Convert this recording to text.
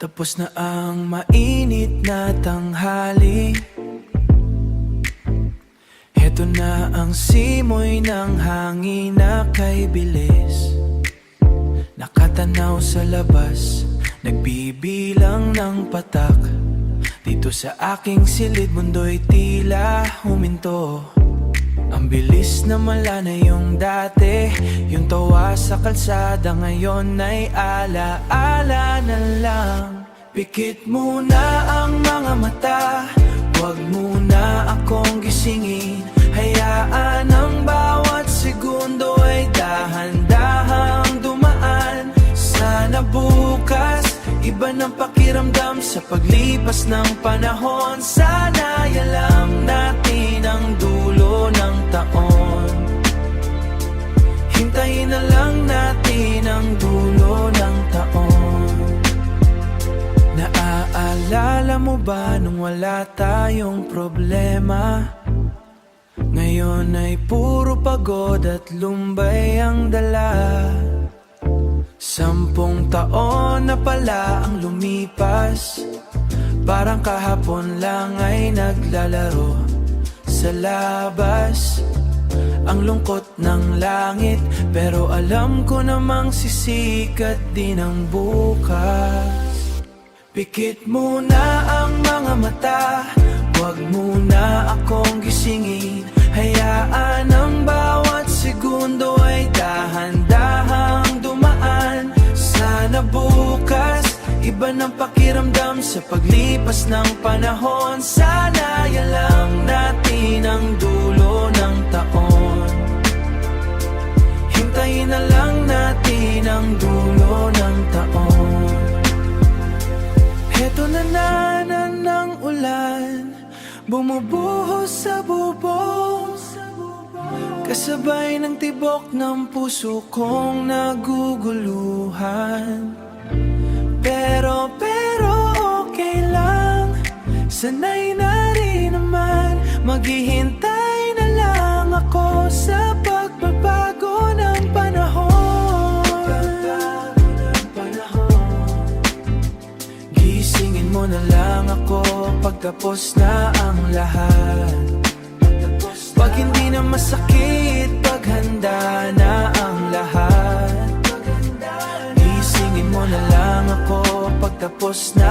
Tapos na ang mainit na tanghali. Heto na ang simoy ng hangin na kay bilis. Nakatanaw sa labas, nagbibilang ng patak. Dito sa aking silid, mundo'y tila huminto. Ang bilis na mala na yung dati, yung tawa sa kalsada ngayon ay ala-ala na lang. Pikit muna ang mga mata, huwag muna akong gisingin. Hayaan ang bawat segundo ay dahan-dahang dumaan. Sana bukas, iba ng pakiramdam sa paglipas ng panahon. Sana alam natin ang dulo ng taon. Hintayin na lang natin ang dulo ng taon. Naaalala mo ba nung wala tayong problema? Ngayon ay puro pagod at lumbay ang dala. 10 taon na pala ang lumipas, parang kahapon lang ay naglalaro sa labas. Ang lungkot ng langit, pero alam ko namang sisikat din ang bukas. Pikit muna ang mga mata, huwag muna akong gisingin. Hayaan ang bawat segundo ay dahan-dahang dumaan. Sana bukas, iba ng pakiramdam sa paglipas ng panahon. Sana alam natin ang dulo ng taon. Hintayin na lang natin ang dulo ng taon. Heto na ng ulan, bumubuhos sa bubong, kasabay ng tibok ng puso kong naguguluhan. Pero okay lang, sanay na rin naman. Maghihintay na lang ako sa pagbabago ng panahon. Gisingin mo na lang ako pagtapos na ang lahat. Pag hindi na masakit, paghanda na ang lahat. Gisingin mo na lang ako pagtapos na